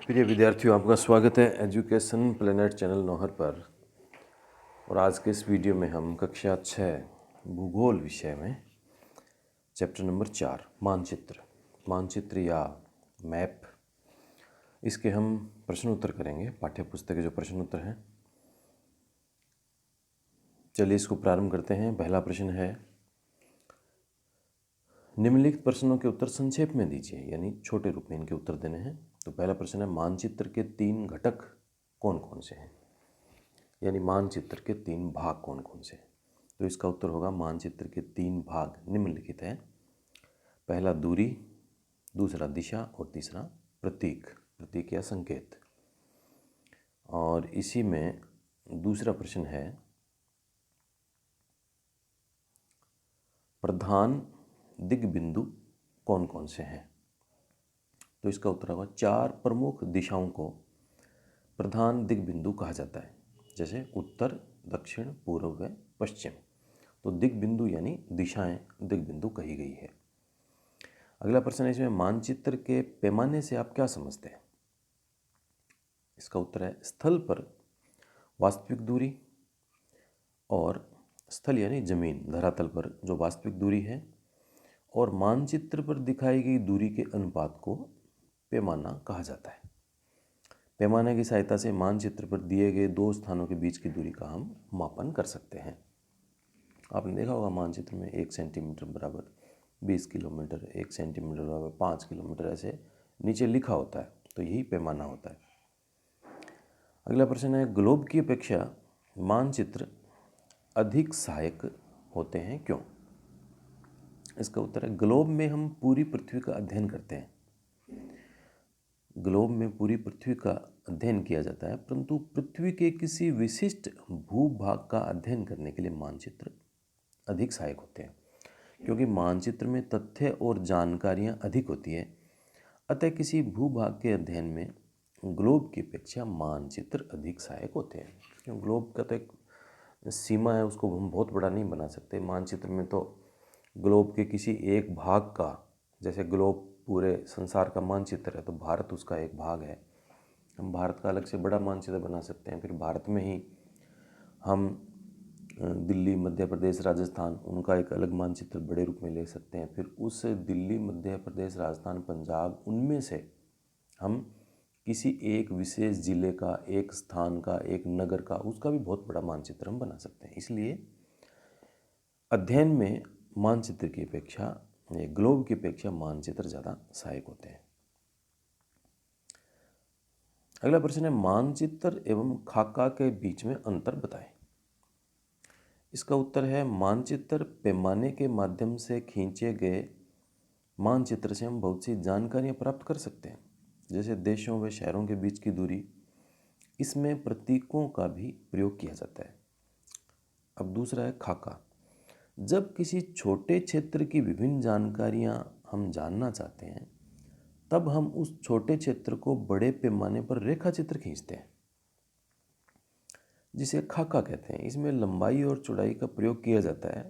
प्रिय विद्यार्थियों, आपका स्वागत है एजुकेशन प्लेनेट चैनल नौहर पर। और आज के इस वीडियो में हम कक्षा 6 भूगोल विषय में चैप्टर नंबर 4 मानचित्र या मैप, इसके हम प्रश्न उत्तर करेंगे। पाठ्य पुस्तक के जो प्रश्न उत्तर हैं, चलिए इसको प्रारंभ करते हैं। पहला प्रश्न है, निम्नलिखित प्रश्नों के उत्तर संक्षेप में दीजिए, यानी छोटे रूप में इनके उत्तर देने हैं। तो पहला प्रश्न है, मानचित्र के 3 घटक कौन कौन से हैं, यानी मानचित्र के 3 भाग कौन कौन से हैं। तो इसका उत्तर होगा, मानचित्र के 3 भाग निम्नलिखित हैं। पहला दूरी, दूसरा दिशा और तीसरा प्रतीक या संकेत। और इसी में दूसरा प्रश्न है, प्रधान दिग्बिंदु कौन कौन से हैं। तो इसका उत्तर होगा, 4 प्रमुख दिशाओं को प्रधान दिग्बिंदु कहा जाता है, जैसे उत्तर, दक्षिण, पूर्व व पश्चिम। तो दिग्बिंदु यानी दिशाएं दिग्बिंदु कही गई है। अगला प्रश्न है, इसमें मानचित्र के पैमाने से आप क्या समझते हैं। इसका उत्तर है, स्थल पर वास्तविक दूरी, और स्थल यानी जमीन, धरातल पर जो वास्तविक दूरी है, और मानचित्र पर दिखाई गई दूरी के अनुपात को पैमाना कहा जाता है। पैमाने की सहायता से मानचित्र पर दिए गए 2 स्थानों के बीच की दूरी का हम मापन कर सकते हैं। आपने देखा होगा, मानचित्र में 1 सेंटीमीटर बराबर 20 किलोमीटर, 1 सेंटीमीटर बराबर 5 किलोमीटर, ऐसे नीचे लिखा होता है। तो यही पैमाना होता है। अगला प्रश्न है, ग्लोब की अपेक्षा मानचित्र अधिक सहायक होते हैं, क्यों। इसका उत्तर है, ग्लोब में हम पूरी पृथ्वी का अध्ययन करते हैं। ग्लोब में पूरी पृथ्वी का अध्ययन किया जाता है, परंतु पृथ्वी के किसी विशिष्ट भूभाग का अध्ययन करने के लिए मानचित्र अधिक सहायक होते हैं, क्योंकि मानचित्र में तथ्य और जानकारियां अधिक होती है। अतः किसी भूभाग के अध्ययन में ग्लोब की अपेक्षा मानचित्र अधिक सहायक होते हैं। क्योंकि ग्लोब का तो एक सीमा है, उसको हम बहुत बड़ा नहीं बना सकते। मानचित्र में तो ग्लोब के किसी एक भाग का, जैसे ग्लोब पूरे संसार का मानचित्र है, तो भारत उसका एक भाग है। हम भारत का अलग से बड़ा मानचित्र बना सकते हैं। फिर भारत में ही हम दिल्ली, मध्य प्रदेश, राजस्थान, उनका एक अलग मानचित्र बड़े रूप में ले सकते हैं। फिर उस दिल्ली, मध्य प्रदेश, राजस्थान, पंजाब, उनमें से हम किसी एक विशेष जिले का, एक स्थान का, एक नगर का, उसका भी बहुत बड़ा मानचित्र हम बना सकते हैं। इसलिए अध्ययन में मानचित्र की अपेक्षा, ग्लोब की अपेक्षा मानचित्र ज़्यादा सहायक होते हैं। अगला प्रश्न है, मानचित्र एवं खाका के बीच में अंतर बताएं। इसका उत्तर है, मानचित्र पैमाने के माध्यम से खींचे गए मानचित्र से हम बहुत सी जानकारियां प्राप्त कर सकते हैं, जैसे देशों व शहरों के बीच की दूरी। इसमें प्रतीकों का भी प्रयोग किया जाता है। अब दूसरा है खाका। जब किसी छोटे क्षेत्र की विभिन्न जानकारियां हम जानना चाहते हैं, तब हम उस छोटे क्षेत्र को बड़े पैमाने पर रेखा चित्र खींचते हैं, जिसे खाका कहते हैं। इसमें लंबाई और चौड़ाई का प्रयोग किया जाता है,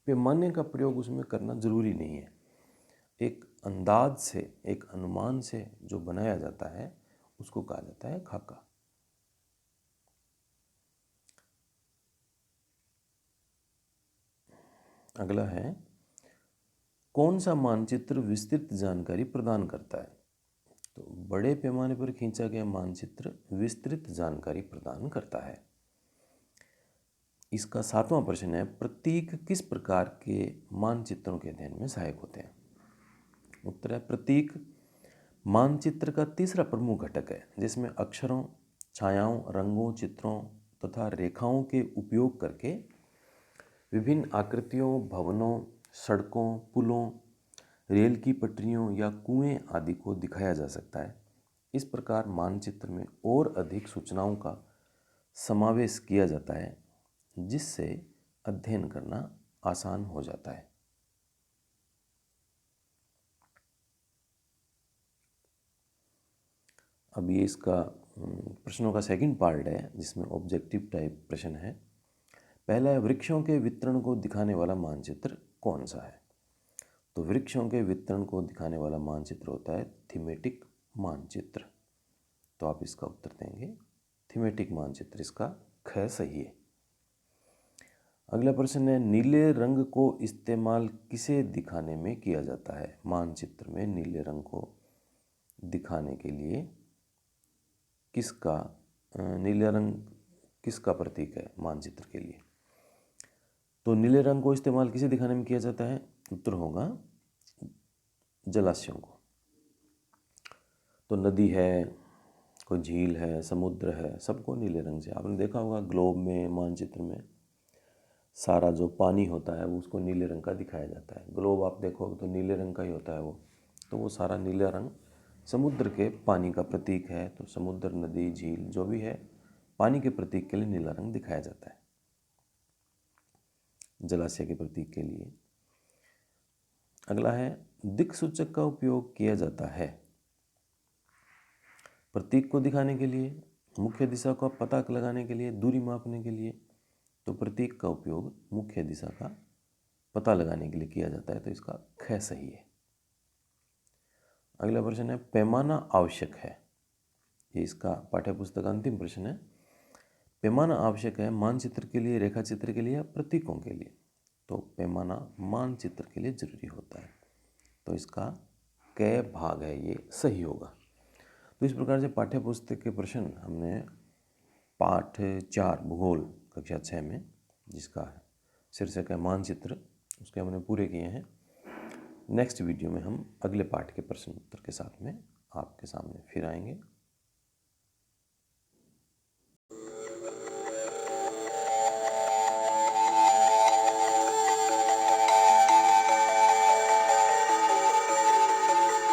पैमाने का प्रयोग उसमें करना जरूरी नहीं है। एक अंदाज से, एक अनुमान से जो बनाया जाता है, उसको कहा जाता है खाका। अगला है, कौन सा मानचित्र विस्तृत जानकारी प्रदान करता है। तो बड़े पैमाने पर खींचा गया मानचित्र विस्तृत जानकारी प्रदान करता है। इसका 7वां प्रश्न है, प्रतीक किस प्रकार के मानचित्रों के अध्ययन में सहायक होते हैं। उत्तर है, प्रतीक मानचित्र का तीसरा प्रमुख घटक है, जिसमें अक्षरों, छायाओं, रंगों, चित्रों तथा रेखाओं के उपयोग करके विभिन्न आकृतियों, भवनों, सड़कों, पुलों, रेल की पटरियों या कुएं आदि को दिखाया जा सकता है। इस प्रकार मानचित्र में और अधिक सूचनाओं का समावेश किया जाता है, जिससे अध्ययन करना आसान हो जाता है। अब ये इसका प्रश्नों का सेकंड पार्ट है, जिसमें ऑब्जेक्टिव टाइप प्रश्न है। पहला है, वृक्षों के वितरण को दिखाने वाला मानचित्र कौन सा है। तो वृक्षों के वितरण को दिखाने वाला मानचित्र होता है थीमेटिक मानचित्र। तो आप इसका उत्तर देंगे थीमेटिक मानचित्र, इसका ख सही है। अगला प्रश्न है, नीले रंग को इस्तेमाल किसे दिखाने में किया जाता है? मानचित्र में नीले रंग को दिखाने के लिए नीला रंग किसका प्रतीक है मानचित्र के लिए? तो नीले रंग को इस्तेमाल किसे दिखाने में किया जाता है? उत्तर होगा जलाशयों को। तो नदी है, कोई झील है, समुद्र है, सबको नीले रंग से, आपने देखा होगा ग्लोब में, मानचित्र में सारा जो पानी होता है वो उसको नीले रंग का दिखाया जाता है। ग्लोब आप देखोगे तो नीले रंग का ही होता है वो, तो वो सारा नीला रंग समुद्र के पानी का प्रतीक है। तो समुद्र, नदी, झील जो भी है, पानी के प्रतीक के लिए नीला रंग दिखाया जाता है, जलाशय के प्रतीक के लिए। अगला है, दिक्सूचक का उपयोग किया जाता है प्रतीक को दिखाने के लिए, मुख्य दिशा का पता लगाने के लिए, दूरी मापने के लिए। तो प्रतीक का उपयोग मुख्य दिशा का पता लगाने के लिए किया जाता है, तो इसका ख सही है। अगला प्रश्न है, पैमाना आवश्यक है। ये इसका पाठ्यपुस्तक का अंतिम प्रश्न है। पैमाना आवश्यक है मानचित्र के लिए, रेखा चित्र के लिए या प्रतीकों के लिए? तो पैमाना मानचित्र के लिए जरूरी होता है, तो इसका क भाग है, ये सही होगा। तो इस प्रकार से पाठ्यपुस्तक के प्रश्न हमने पाठ 4 भूगोल कक्षा 6 में, जिसका शीर्षक है मानचित्र, उसके हमने पूरे किए हैं। नेक्स्ट वीडियो में हम अगले पाठ के प्रश्न उत्तर के साथ में आपके सामने फिर आएंगे।